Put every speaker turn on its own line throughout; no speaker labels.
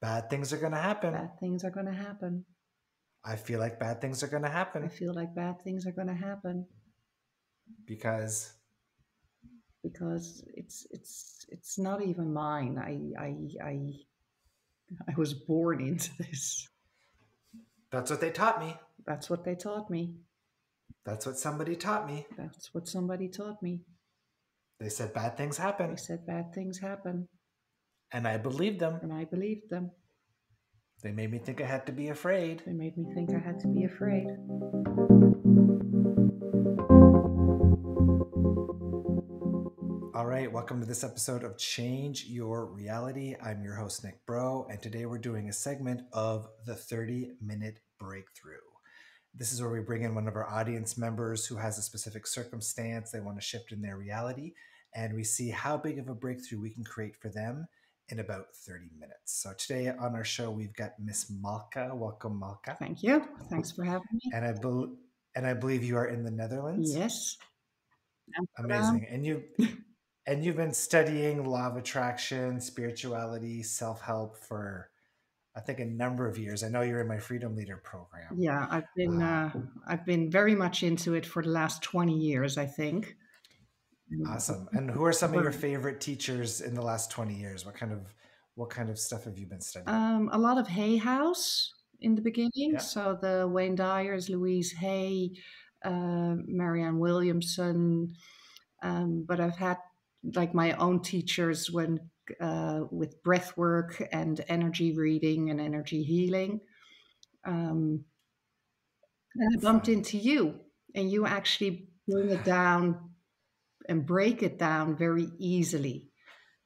Bad things are going to happen.
Bad things are going to happen.
I feel like bad things are going to
I
happen
feel like bad things are going to happen
because
because it's not even mine. I was born into this.
that's what they taught me.
That's what they taught me.
That's what somebody taught me.
That's what somebody taught me.
They said bad things
They
happen,
said bad things happen,
and I believed them.
and I believed them.
They made me think I had to be afraid.
They made me think I had to be afraid.
All right, welcome to this episode of Change Your Reality. I'm your host, Nick Breau, and today we're doing a segment of the 30-minute breakthrough. This is where we bring in one of our audience members who has a specific circumstance they want to shift in their reality, and we see how big of a breakthrough we can create for them in about 30 minutes. So today on our show, we've got Miss Malka. Welcome, Malka.
Thank you. Thanks for having me.
And I believe you are in the Netherlands.
Yes.
Amazing. And you've been studying law of attraction, spirituality, self-help for, I think, a number of years. I know you're in my Freedom Leader program.
Yeah, I've been very much into it for the last 20 years, I think.
Awesome. And who are some of your favorite teachers in the last 20 years? What kind of stuff have you been studying?
A lot of Hay House in the beginning.
Yeah.
So the Wayne Dyers, Louise Hay, Marianne Williamson. But I've had like my own teachers when with breath work and energy reading and energy healing. And I bumped into you, and you actually bring it down and break it down very easily.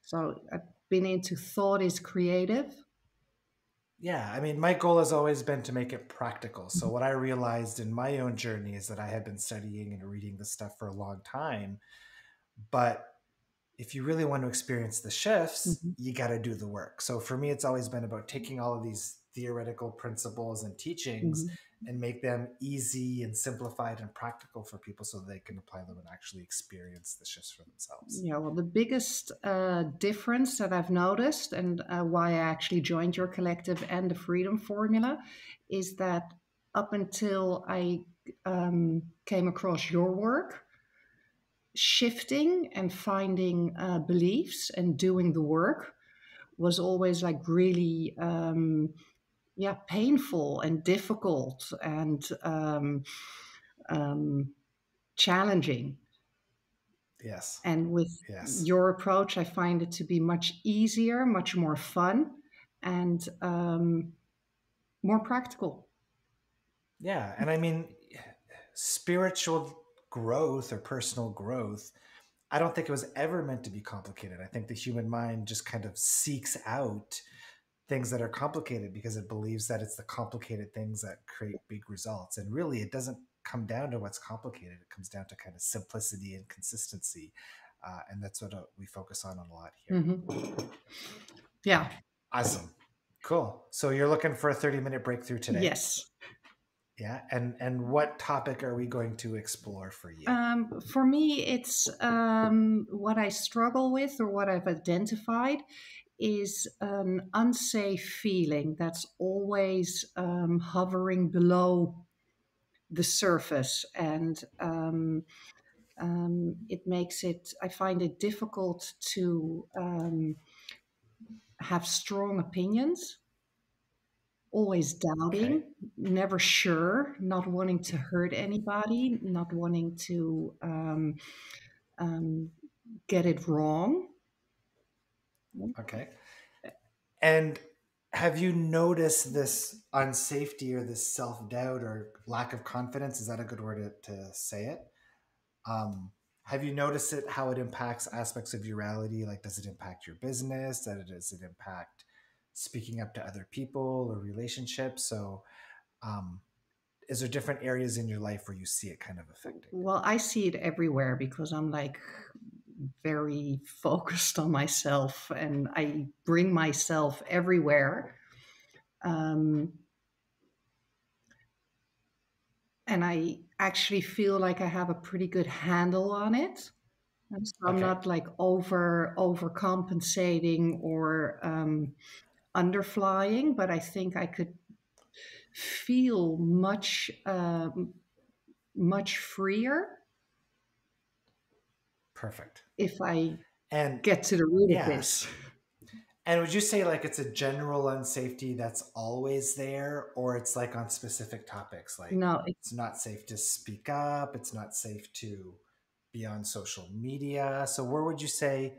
So I've been into thought is creative.
Yeah, I mean, my goal has always been to make it practical. So what I realized in my own journey is that I had been studying and reading this stuff for a long time, but if you really want to experience the shifts, you got to do the work. So for me, it's always been about taking all of these theoretical principles and teachings and make them easy and simplified and practical for people so they can apply them and actually experience the shifts for themselves.
Yeah, well, the biggest difference that I've noticed and why I actually joined your collective and the Freedom Formula is that up until I came across your work, shifting and finding beliefs and doing the work was always like really painful and difficult and challenging.
Yes.
And with your approach, I find it to be much easier, much more fun, and more practical.
Yeah. And I mean, spiritual growth or personal growth, I don't think it was ever meant to be complicated. I think the human mind just kind of seeks out things that are complicated because it believes that it's the complicated things that create big results. And really, it doesn't come down to what's complicated. It comes down to kind of simplicity and consistency. And that's what we focus on a lot here.
Yeah.
Awesome. Cool. So you're looking for a 30-minute breakthrough today?
Yes.
Yeah. And what topic are we going to explore for you?
For me, it's what I struggle with or what I've identified is an unsafe feeling that's always hovering below the surface. And it makes it, I find it difficult to have strong opinions. Always doubting, never sure, not wanting to hurt anybody, not wanting to get it wrong.
Okay. And have you noticed this unsafety or this self-doubt or lack of confidence? Is that a good word to say it? Have you noticed it, how it impacts aspects of your reality? Like, does it impact your business? Does it impact speaking up to other people or relationships? So is there different areas in your life where you see it kind of affecting?
Well, I see it everywhere because I'm like very focused on myself and I bring myself everywhere. And I actually feel like I have a pretty good handle on it. And so I'm not like overcompensating or underflying, but I think I could feel much freer
Perfect.
if I
And
get to the root of this.
yes. And would you say like it's a general unsafety that's always there, or it's like on specific topics? Like
No,
it's not safe to speak up, it's not safe to be on social media. So where would you say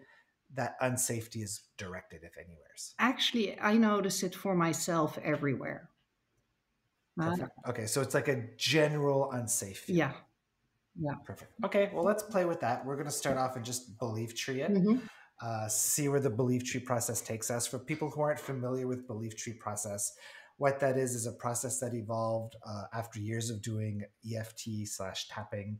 that unsafety is directed, if anywheres?
actually, I notice it for myself everywhere.
Perfect. Okay, so it's like a general unsafe
Yeah,
feeling.
yeah.
Perfect. Okay, well, let's play with that. We're going to start off and just belief tree it,
Hmm.
see where the belief tree process takes us. For people who aren't familiar with belief tree process, what that is a process that evolved after years of doing EFT/tapping.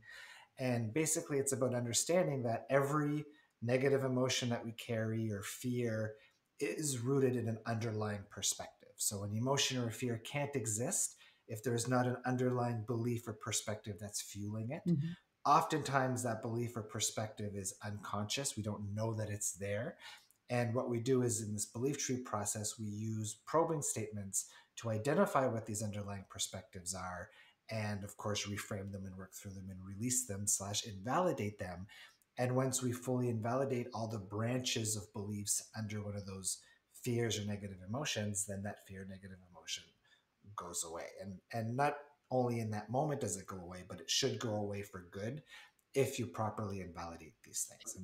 And basically, it's about understanding that every negative emotion that we carry or fear is rooted in an underlying perspective. So, an emotion or a fear can't exist if there's not an underlying belief or perspective that's fueling it.
Hmm.
Oftentimes, that belief or perspective is unconscious. We don't know that it's there. And what we do is in this belief tree process, we use probing statements to identify what these underlying perspectives are and of course reframe them and work through them and release them/invalidate them. And once we fully invalidate all the branches of beliefs under one of those fears or negative emotions, then that fear, negative emotion goes away. And not only in that moment does it go away, but it should go away for good if you properly invalidate these things.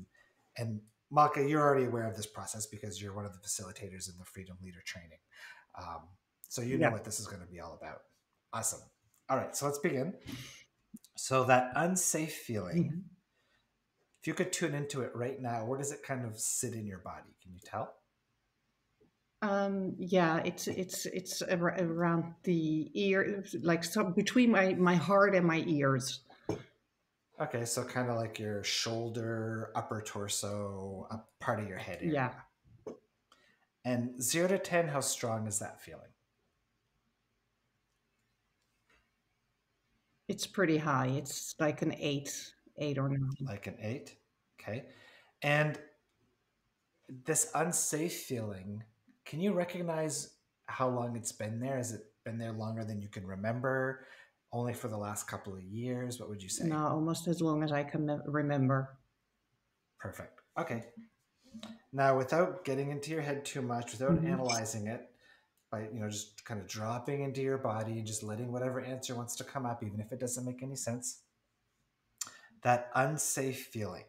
And Malka, you're already aware of this process because you're one of the facilitators in the Freedom Leader training. Um, so you know
Yeah.
what this is going to be all about. Awesome. All right, so let's begin. So that unsafe feeling,
Mhm.
if you could tune into it right now, where does it kind of sit in your body? Can you tell?
Yeah, around the ear, like some between my heart and my ears.
Okay, so kind of like your shoulder, upper torso, a part of your head
Yeah,
area. And 0 to 10, how strong is that feeling?
it's pretty high. It's like an eight or nine.
Like an 8? Okay. And this unsafe feeling, can you recognize how long it's been there? Has it been there longer than you can remember? Only for the last couple of years? What would you say?
No, almost as long as I can remember.
Perfect. Okay. Now, without getting into your head too much, without
Hmm.
analyzing it, by just kind of dropping into your body and just letting whatever answer wants to come up, even if it doesn't make any sense, that unsafe feeling.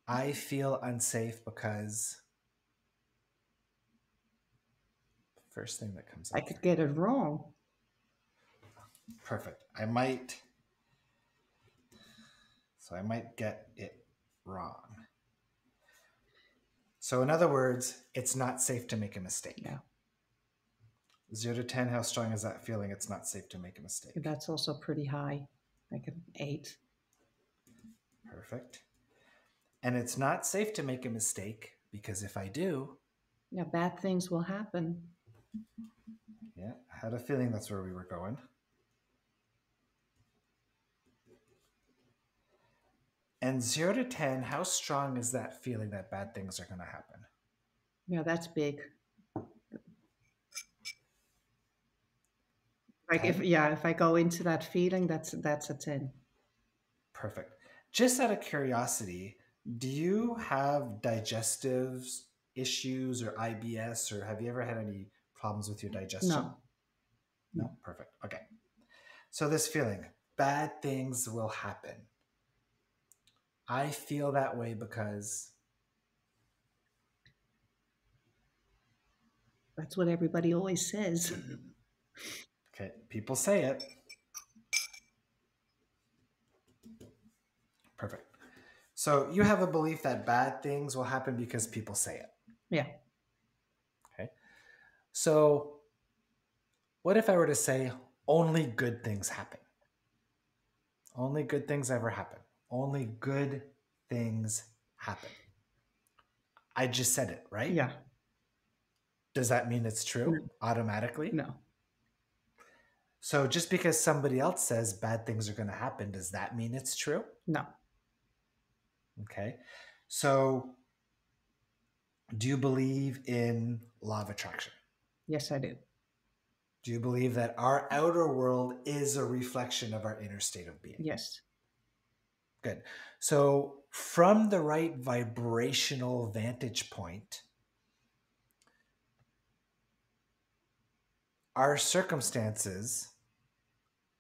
I feel unsafe because first thing that comes
I
up
could
there.
get it wrong.
Perfect. I might get it wrong. So in other words, it's not safe to make a mistake.
Yeah,
0 to 10, how strong is that feeling? It's not safe to make a mistake.
that's also pretty high, like an eight.
Perfect. And it's not safe to make a mistake because if I do,
Yeah, bad things will happen.
yeah, I had a feeling that's where we were going. And 0 to 10, how strong is that feeling that bad things are going to happen?
Yeah, that's big. Like if
10?
yeah, if I go into that feeling, that's a 10.
Perfect. Just out of curiosity, do you have digestive issues or IBS, or have you ever had any problems with your digestion?
No,
No?
no.
Perfect. Okay. So, this feeling, bad things will happen. I feel that way because,
That's what everybody always says.
okay, people say it. Perfect. So, you have a belief that bad things will happen because people say it.
Yeah.
Okay. So, what if I were to say only good things happen? Only good things ever happen. Only good things happen. I just said it, right?
Yeah.
Does that mean it's true
No.
automatically?
No.
So just because somebody else says bad things are going to happen, does that mean it's true?
No.
Okay. So Do you believe in law of attraction?
Yes, I do.
Do you believe that our outer world is a reflection of our inner state of being?
Yes.
Good. So, from the right vibrational vantage point, our circumstances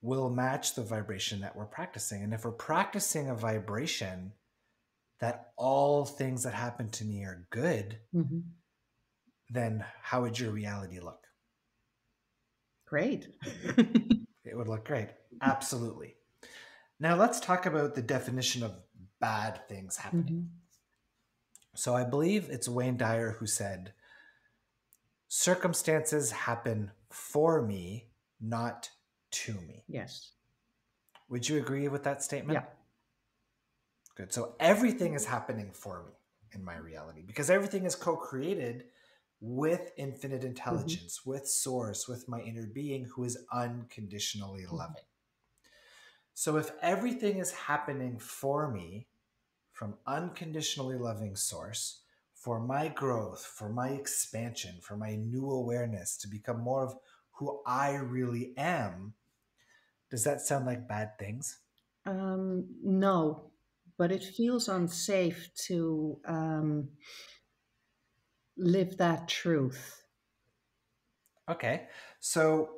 will match the vibration that we're practicing. And if we're practicing a vibration that all things that happen to me are good,
Hmm.
then how would your reality look?
Great.
It would look great. Absolutely. Now, let's talk about the definition of bad things happening.
Hmm.
So, I believe it's Wayne Dyer who said, circumstances happen for me, not to me.
Yes.
Would you agree with that statement?
Yeah.
Good. So everything is happening for me in my reality because everything is co created with infinite
Hmm.
intelligence, with source, with my inner being who is unconditionally
Hmm.
loving. So if everything is happening for me from unconditionally loving source, for my growth, for my expansion, for my new awareness to become more of who I really am, does that sound like bad things?
No, but it feels unsafe to live that truth.
Okay. So,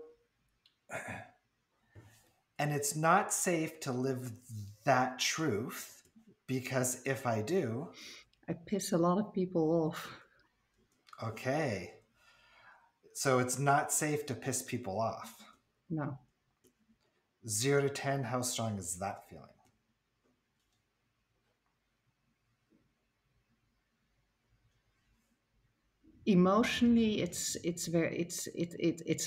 and it's not safe to live that truth because if I do,
I piss a lot of people off.
okay. So it's not safe to piss people off.
No.
0 to 10, how strong is that feeling?
Emotionally, it's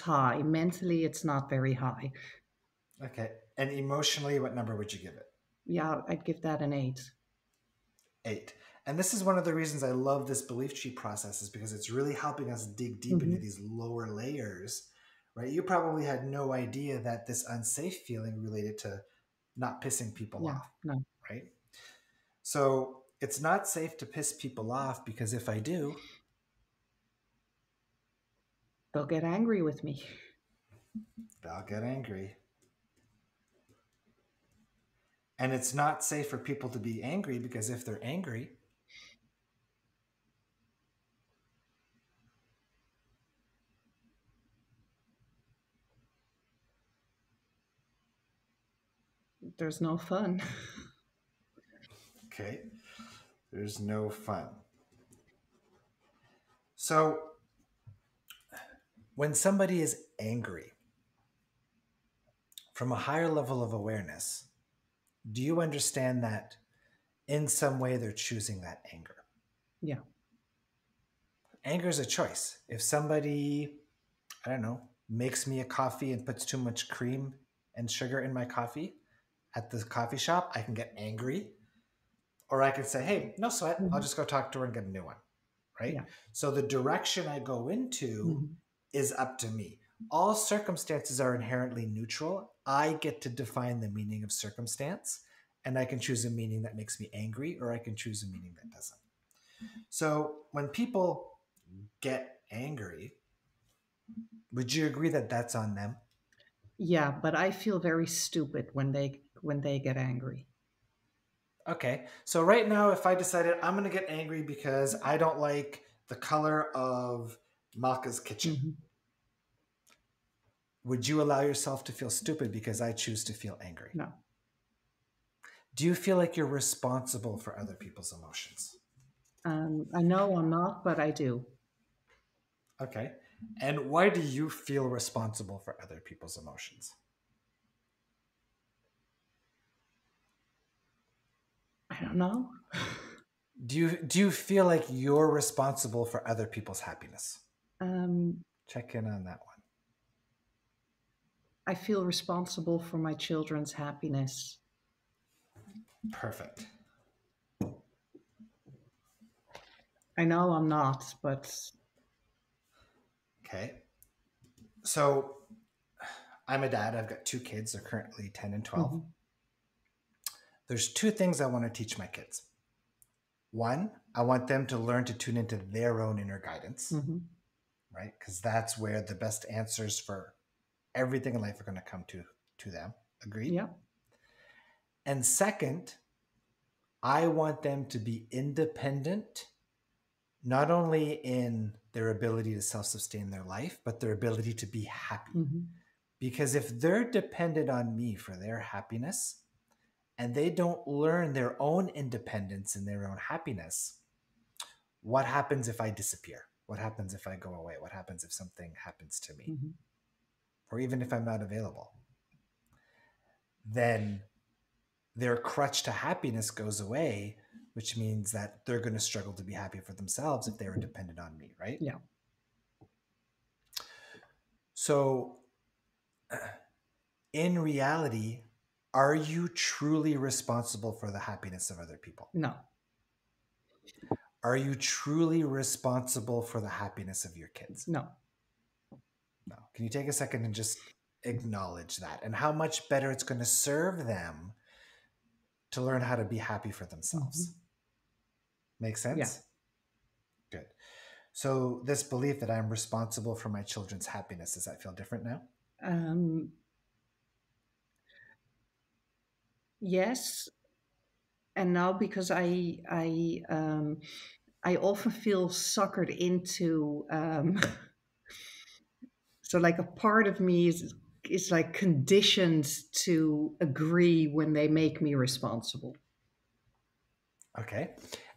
high. Mentally, it's not very high.
Okay. And emotionally, what number would you give it?
Yeah, I'd give that an 8.
8. And this is one of the reasons I love this belief tree process is because it's really helping us dig deep into
Hmm.
these lower layers, right? You probably had no idea that this unsafe feeling related to not pissing people
Yeah,
off,
no.
right? So it's not safe to piss people off because if I do,
They'll get angry with me.
they'll get angry. And it's not safe for people to be angry because if they're angry,
There's no fun.
okay, there's no fun. So when somebody is angry from a higher level of awareness, do you understand that in some way they're choosing that anger?
Yeah.
Anger is a choice. If somebody, I don't know, makes me a coffee and puts too much cream and sugar in my coffee at the coffee shop, I can get angry. Or I can say, hey, no sweat, I'll
Hmm.
just go talk to her and get a new one. Right?
Yeah.
So the direction I go into
Hmm.
is up to me. All circumstances are inherently neutral. I get to define the meaning of circumstance, and I can choose a meaning that makes me angry, or I can choose a meaning that doesn't. So when people get angry, would you agree that that's on them?
Yeah, but I feel very stupid when they get angry.
Okay. So right now, if I decided I'm going to get angry because I don't like the color of Malka's kitchen,
Hmm.
would you allow yourself to feel stupid because I choose to feel angry?
No.
Do you feel like you're responsible for other people's emotions?
I know I'm not, but I do.
Okay. And why do you feel responsible for other people's emotions?
I don't know.
Do you feel like you're responsible for other people's happiness?
Um,
Check in on that one.
I feel responsible for my children's happiness.
Perfect.
I know I'm not, but
Okay. So I'm a dad. I've got 2 kids. They're currently 10 and 12.
mhm.
There's 2 things I want to teach my kids. One, I want them to learn to tune into their own inner guidance, right? Because that's where the best answers for everything in life are going to come to them. Agreed?
Yeah.
And second, I want them to be independent, not only in their ability to self-sustain their life, but their ability to be happy. Because if they're dependent on me for their happiness and they don't learn their own independence and their own happiness, what happens if I disappear? What happens if I go away? What happens if something happens to me? Or even if I'm not available? Then their crutch to happiness goes away, which means that they're going to struggle to be happy for themselves if they were dependent on me, right?
Yeah.
So in reality, are you truly responsible for the happiness of other people?
No.
Are you truly responsible for the happiness of your kids?
No.
No. Can you take a second and just acknowledge that and how much better it's going to serve them to learn how to be happy for themselves? Make sense? Yeah. Good. So this belief that I'm responsible for my children's happiness, does that feel different now?
Yes. And now, because I often feel suckered into so like a part of me is like conditioned to agree when they make me responsible.
Okay.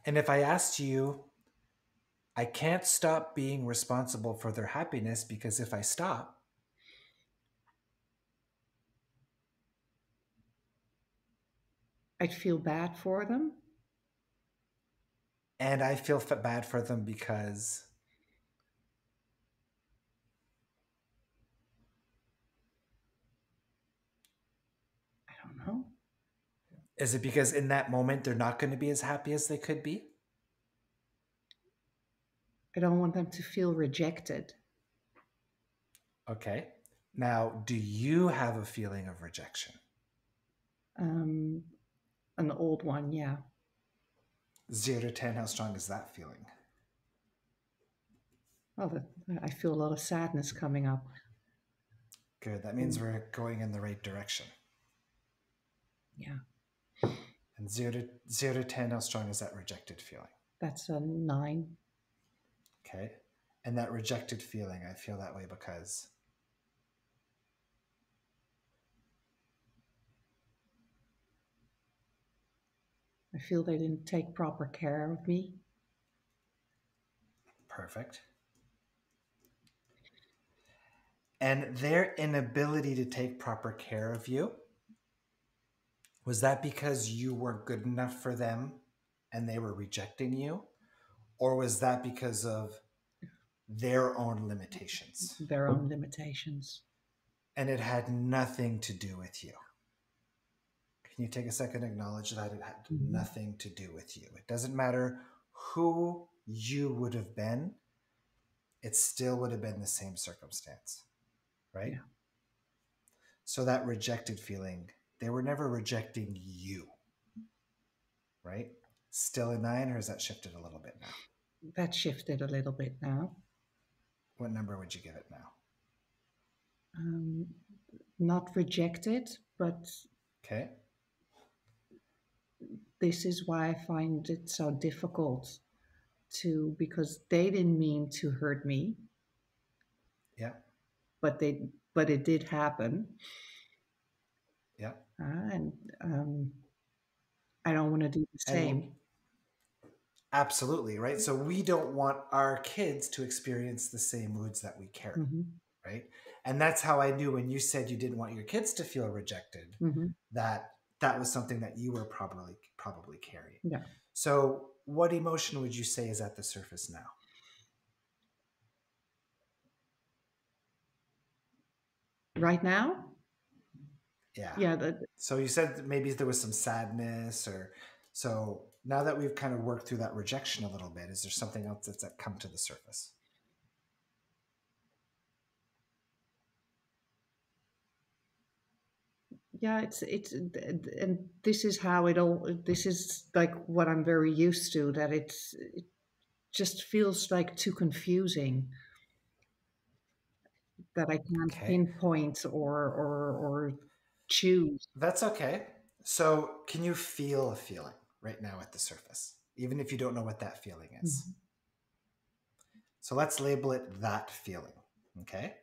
And if I asked you, I can't stop being responsible for their happiness because if I stop,
I'd feel bad for them.
and I feel bad for them because
I don't know.
is it because in that moment they're not going to be as happy as they could be?
I don't want them to feel rejected.
Okay. Now, do you have a feeling of rejection?
An old one, yeah.
0 to 10, how strong is that feeling?
Oh, I feel a lot of sadness coming up.
Good. That means we're going in the right direction.
Yeah.
And 0 to 10, how strong is that rejected feeling?
That's a 9.
Okay. And that rejected feeling, I feel that way because
I feel they didn't take proper care of me.
perfect. And their inability to take proper care of you, was that because you weren't good enough for them and they were rejecting you? Or was that because of their own limitations?
Their own limitations.
And it had nothing to do with you. Can you take a second and acknowledge that it had nothing to do with you? It doesn't matter who you would have been, it still would have been the same circumstance, right?
Yeah.
So that rejected feeling, they were never rejecting you, right? Still a 9, or has that shifted a little bit now?
That shifted a little bit now.
What number would you give it now?
Not rejected, but
Okay.
this is why I find it so difficult because they didn't mean to hurt me.
Yeah.
But it did happen.
Yeah.
And I don't want to do the same.
Absolutely, right? So we don't want our kids to experience the same moods that we carry, right? And that's how I knew when you said you didn't want your kids to feel rejected, that was something that you were probably carrying.
Yeah.
So what emotion would you say is at the surface now?
Right now?
Yeah.
Yeah.
So you said maybe there was some sadness, or so now that we've kind of worked through that rejection a little bit, is there something else that's come to the surface?
Yeah, and this is how it all. This is like what I'm very used to. That it just feels like too confusing. That I can't
Okay,
pinpoint or choose.
that's okay. So, can you feel a feeling right now at the surface, even if you don't know what that feeling is?
Mhm.
So, let's label it that feeling. Okay.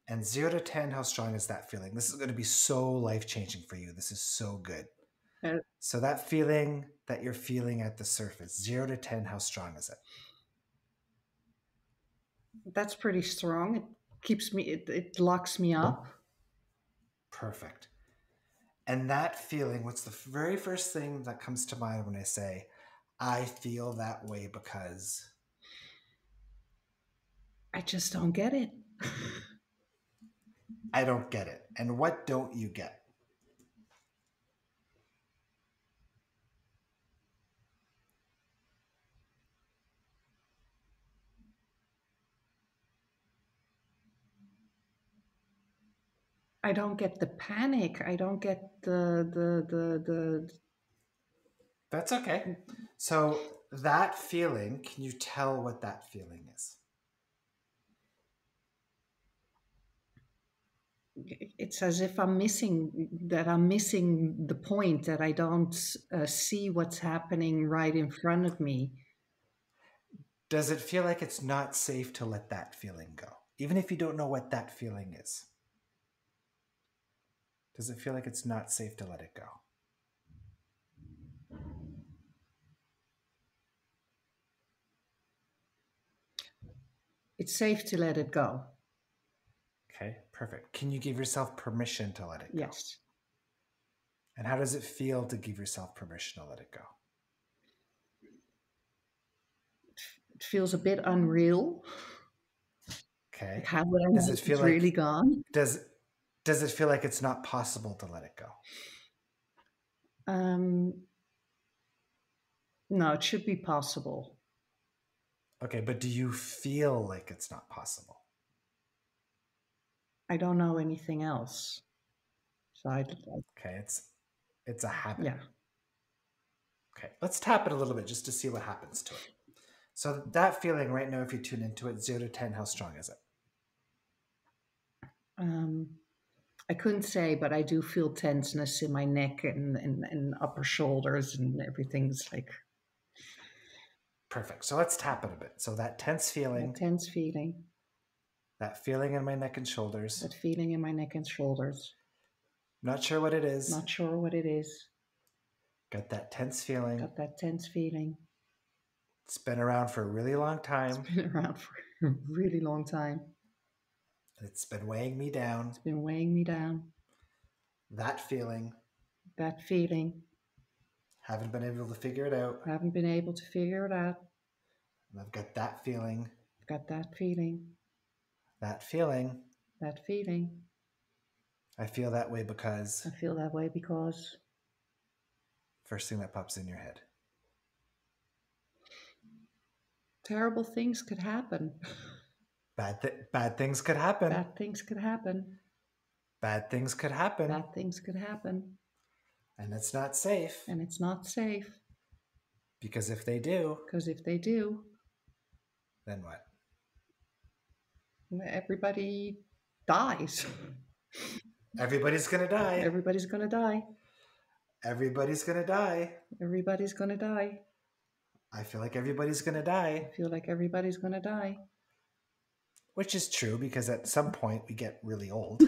And 0 to 10, how strong is that feeling? This is going to be so life changing for you. This is so good.
Uh,
So, that feeling that you're feeling at the surface, 0 to 10, how strong is it?
that's pretty strong. It keeps me. It locks me up.
Perfect. And that feeling, what's the very first thing that comes to mind when I say, I feel that way because
I just don't get it.
I don't get it? And what don't you get?
I don't get the panic. I don't get the.
That's okay. So, that feeling, can you tell what that feeling is?
It's as if I'm missing that. I'm missing the point that I don't see what's happening right in front of me.
Does it feel like it's not safe to let that feeling go? Even if you don't know what that feeling is, does it feel like it's not safe to let it go?
It's safe to let it go.
Okay, perfect. Can you give yourself permission to let it go?
Yes.
And how does it feel to give yourself permission to let it go?
It feels a bit unreal. Like,
Okay.
how would I
Does
know
it feel
it's really
like
gone?
does does it feel like it's not possible to let it go?
Um, no, it should be possible.
Okay, but do you feel like it's not possible?
I don't know anything else. So
Okay, it's a habit.
yeah.
Okay, let's tap it a little bit just to see what happens to it. So that feeling right now, if you tune into it, 0 to 10, how strong is it?
Um, I couldn't say, but I do feel tenseness in my neck and upper shoulders, and everything's like
Perfect. So let's tap it a bit. So that tense
a
feeling,
tense feeling,
that feeling in my neck and shoulders.
that feeling in my neck and shoulders.
Not sure what it is.
Not sure what it is.
Got that tense feeling.
Got that tense feeling.
It's been around for a really long
It's
time.
been around for a really long time.
It's been weighing me down.
It's been weighing me down.
That feeling,
That feeling.
haven't been able to figure it out.
Haven't been able to figure it out.
And I've got that feeling,
Got that feeling.
that feeling.
That feeling.
I feel that way because
I feel that way because
first thing that pops in your head.
terrible things could happen.
Bad things could happen.
Bad things could happen.
Bad things could happen.
Bad things could happen.
And it's not safe
And it's not safe
because if they do,
because if they do,
then what?
everybody dies.
Everybody's going to die.
Everybody's going to die.
Everybody's going to die.
Everybody's going to die.
I feel like everybody's going to
I
die.
feel like everybody's going to die.
Which is true because at some point we get really old.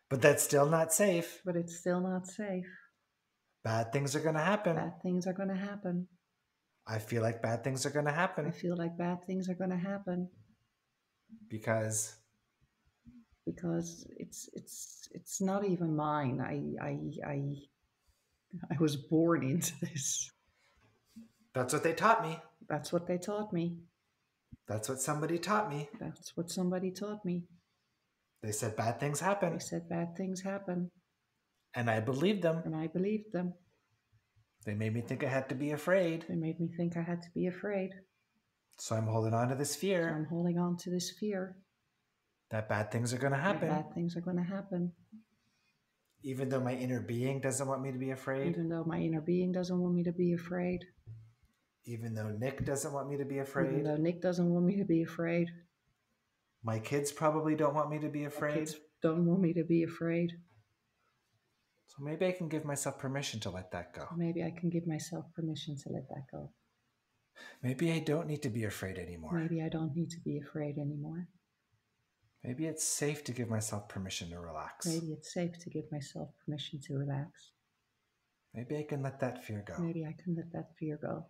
But that's still not safe.
But it's still not safe.
Bad things are going to happen.
Bad things are going to happen.
I feel like bad things are going to
I
happen
feel like bad things are going to happen
because
because it's not even mine. I was born into this.
that's what they taught me.
That's what they taught me.
That's what somebody taught me.
That's what somebody taught me.
They said bad things
They
happen.
said bad things happen,
And I believed them.
and I believed them.
They made me think I had to be afraid.
They made me think I had to be afraid.
So I'm holding on to this
So
fear
I'm holding on to this fear
that bad things are going to
that
happen.
bad things are going to happen.
Even though my inner being doesn't want me to be afraid.
Even though my inner being doesn't want me to be afraid.
Even though Nick doesn't want me to be
Even
afraid.
though Nick doesn't want me to be afraid.
My kids probably don't want me to be
My
afraid.
kids don't want me to be afraid.
So maybe I can give myself permission to let that go.
So maybe I can give myself permission to let that go.
Maybe I don't need to be afraid anymore.
Maybe I don't need to be afraid anymore.
Maybe it's safe to give myself permission to relax.
Maybe it's safe to give myself permission to relax.
Maybe I can let that fear go.
Maybe I can let that fear go.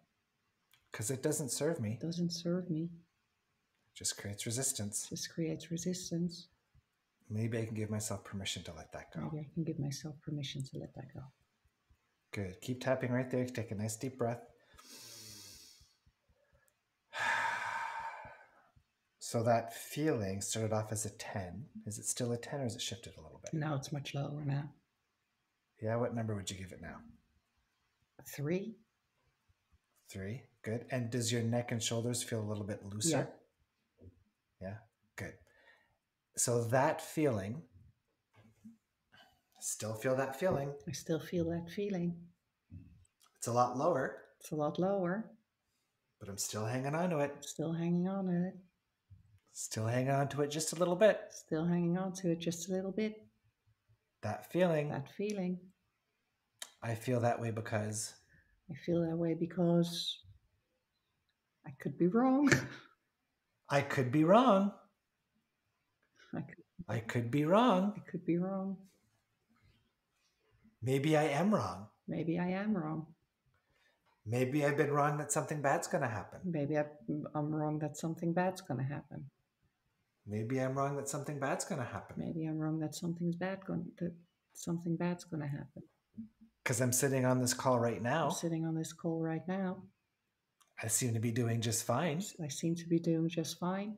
Because it doesn't serve me.
It doesn't serve me.
It just creates resistance.
It just creates resistance.
Maybe I can give myself permission to let that go.
Maybe I can give myself permission to let that go.
Good. Keep tapping right there. Take a nice deep breath. So that feeling started off as a 10. Is it still a 10 or has it shifted a little bit?
Now it's much lower now.
Yeah, what number would you give it now?
3.
3. Good. And does your neck and shoulders feel a little bit looser? Yeah. Good. So that feeling, still feel that feeling.
I still feel that feeling.
It's a lot lower.
It's a lot lower.
But I'm still hanging on to it.
Still hanging on to it.
Still hanging on to it just a little bit.
Still hanging on to it just a little bit.
That feeling.
That feeling.
I feel that way because.
I feel that way because I could be wrong.
I could be wrong.
I
could be wrong.
I could be wrong.
Maybe I am wrong.
Maybe I am wrong.
Maybe I've been wrong that something bad's going to happen.
Maybe I'm wrong that something bad's going to happen.
Maybe I'm wrong that something bad's going to happen.
Maybe I'm wrong that something bad's going to happen.
Because I'm sitting on this call right now.
I'm sitting on this call right now.
I seem to be doing just fine.
I seem to be doing just fine.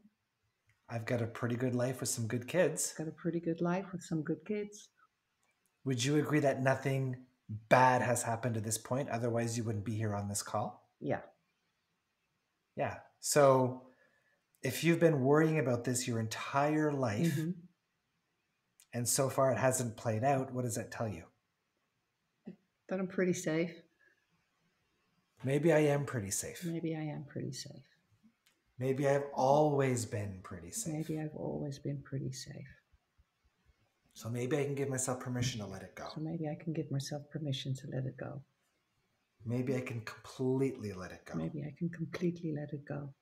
I've got a pretty good life with some good kids.
Got a pretty good life with some good kids.
Would you agree that nothing bad has happened to this point? Otherwise, you wouldn't be here on this call?
Yeah.
Yeah. So if you've been worrying about this your entire life, and so far it hasn't played out, what does that tell you?
That I'm pretty safe.
Maybe I am pretty safe.
Maybe I am pretty safe.
Maybe I've always been pretty safe.
Maybe I've always been pretty safe.
So maybe I can give myself permission to let it go.
So maybe I can give myself permission to let it go.
Maybe I can completely let it go.
Maybe I can completely let it go.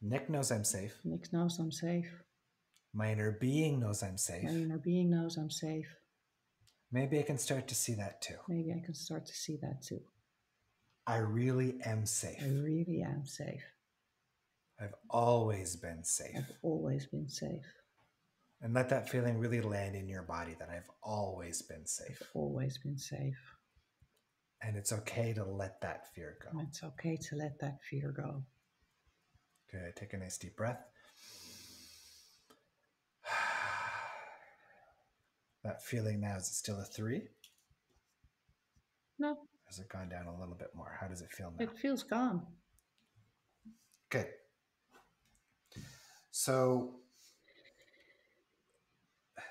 Nick knows I'm safe.
Nick knows I'm safe.
My inner being knows I'm safe.
My inner being knows I'm safe.
Maybe I can start to see that too.
Maybe I can start to see that too.
I really am safe.
I really am safe.
I've always been safe.
I've always been safe.
And let that feeling really land in your body that I've always been safe.
I've always been safe.
And it's okay to let that fear go.
And it's okay to let that fear go.
Good. Take a nice deep breath. That feeling now, is it still a 3?
No.
Has it gone down a little bit more? How does it feel now?
It feels gone.
Good. So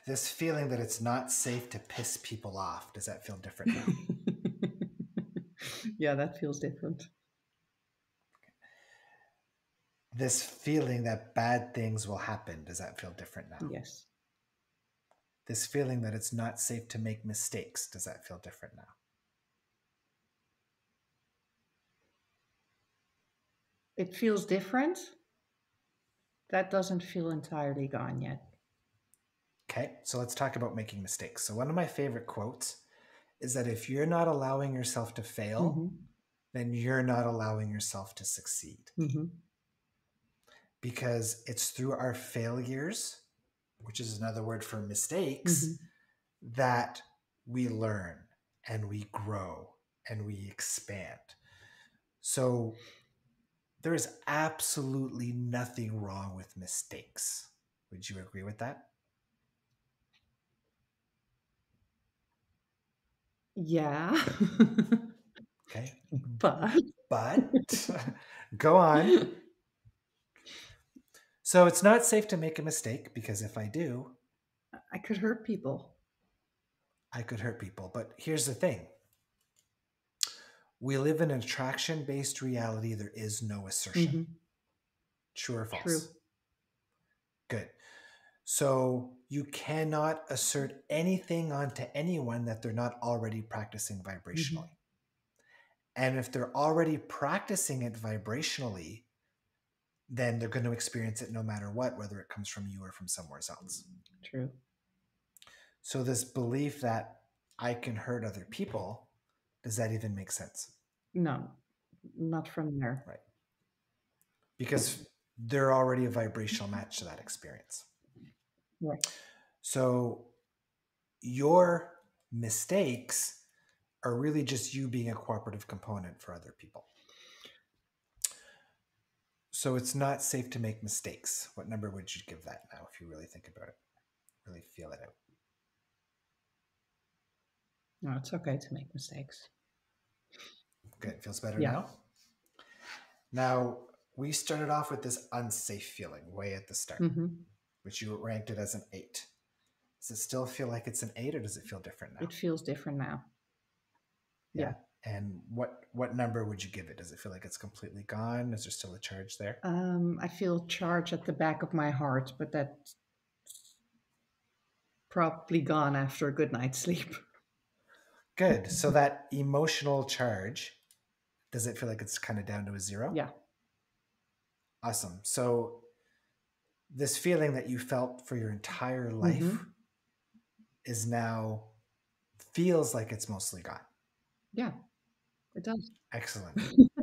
this feeling that it's not safe to piss people off, does that feel different now?
Yeah, that feels different.
This feeling that bad things will happen, does that feel different now?
Yes.
This feeling that it's not safe to make mistakes, does that feel different now?
It feels different. That doesn't feel entirely gone yet.
Okay, so let's talk about making mistakes. So one of my favorite quotes is that if you're not allowing yourself to fail, then you're not allowing yourself to succeed. Because it's through our failures, which is another word for mistakes, that we learn and we grow and we expand. So there is absolutely nothing wrong with mistakes. Would you agree with that?
Yeah.
Okay.
But
go on. So it's not safe to make a mistake because if I do,
I could hurt people.
I could hurt people. But here's the thing: we live in an attraction based reality. There is no assertion.
Mm-hmm.
True or
True.
false? Good. So you cannot assert anything onto anyone that they're not already practicing
Mm-hmm.
vibrationally. And if they're already practicing it vibrationally, then they're going to experience it no matter what, whether it comes from you or from somewhere else.
True.
So this belief that I can hurt other people, does that even make sense?
No, not from there.
Right. Because they're already a vibrational match to that experience.
Right.
So your mistakes are really just you being a cooperative component for other people. So it's not safe to make mistakes. What number would you give that now if you really think about it? Really feel it out.
No, it's okay to make mistakes.
Good. Feels better
Yeah.
now? Now, we started off with this unsafe feeling way at the start,
Mm-hmm.
which you ranked it as an 8. Does it still feel like it's an 8 or does it feel different now?
It feels different now. Yeah.
And what number would you give it? Does it feel like it's completely gone? Is there still a charge there?
I feel charge at the back of my heart, but that's probably gone after a good night's sleep.
Good. So that emotional charge, does it feel like it's kind of down to a 0?
Yeah.
Awesome. So this feeling that you felt for your entire life
Mm-hmm.
is now feels like it's mostly gone.
Yeah, it does.
Excellent.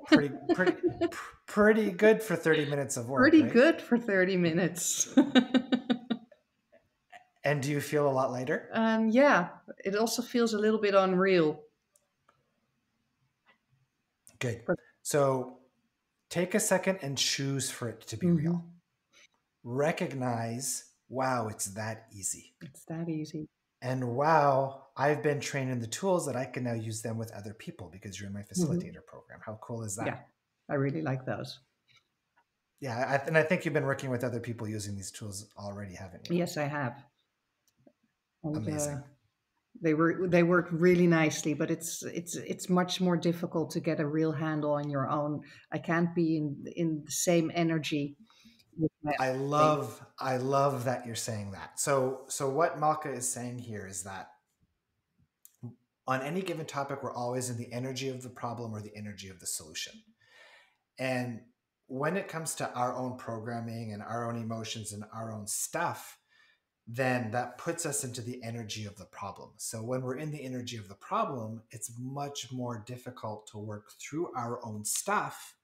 Pretty good for 30 minutes of work,
Pretty
right?
good for 30 minutes.
And do you feel a lot lighter?
Yeah, it also feels a little bit unreal.
Good.
But
So take a second and choose for it to be real. Recognize, wow, it's that easy.
It's that easy.
And wow, I've been trained in the tools that I can now use them with other people because you're in my facilitator program. How cool is that?
Yeah, I really like those.
Yeah, and I think you've been working with other people using these tools already, haven't you?
Yes, I have. And,
Amazing.
they work really nicely, but it's much more difficult to get a real handle on your own. I can't be in the same energy with my
I
thing.
love that you're saying that. So what Malka is saying here is that on any given topic, we're always in the energy of the problem or the energy of the solution. And when it comes to our own programming and our own emotions and our own stuff, then that puts us into the energy of the problem. So when we're in the energy of the problem, it's much more difficult to work through our own stuff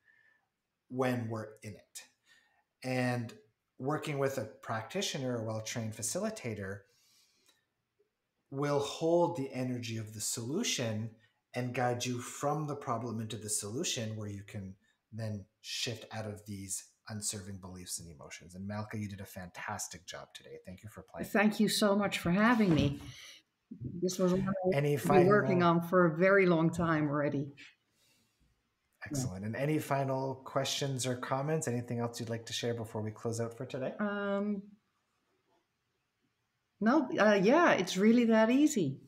when we're in it. And working with a practitioner, a well-trained facilitator, will hold the energy of the solution and guide you from the problem into the solution, where you can then shift out of these unserving beliefs and emotions. And Malka, you did a fantastic job today. Thank you for playing.
Thank you so much for having me. This was one
Any
I've been working
final...
on for a very long time already.
Excellent. And any final questions or comments? Anything else you'd like to share before we close out for today?
No, yeah, it's really that easy.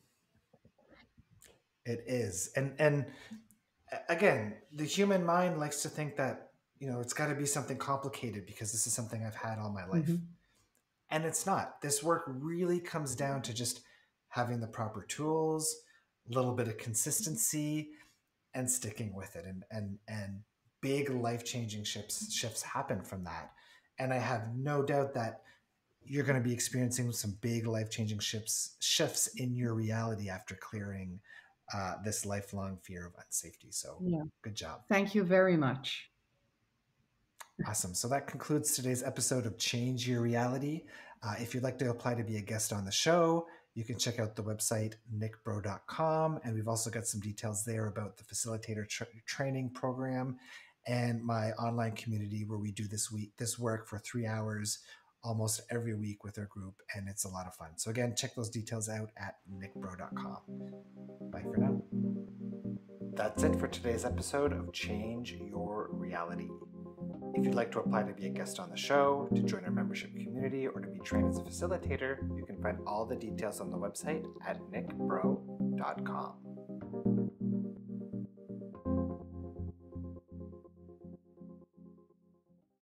It is. And again, the human mind likes to think that, it's got to be something complicated because this is something I've had all my life. And it's not. This work really comes down to just having the proper tools, a little bit of consistency, and sticking with it. And big life-changing shifts happen from that. And I have no doubt that you're going to be experiencing some big life-changing shifts in your reality after clearing this lifelong fear of unsafety. So good job.
Thank you very much.
Awesome. So that concludes today's episode of Change Your Reality. If you'd like to apply to be a guest on the show, you can check out the website nickbreau.com. And we've also got some details there about the facilitator training program and my online community where we do this work for 3 hours almost every week with our group. And it's a lot of fun. So again, check those details out at nickbreau.com. Bye for now. That's it for today's episode of Change Your Reality. If you'd like to apply to be a guest on the show, to join our membership community, or to be trained as a facilitator, you can find all the details on the website at nickbreau.com.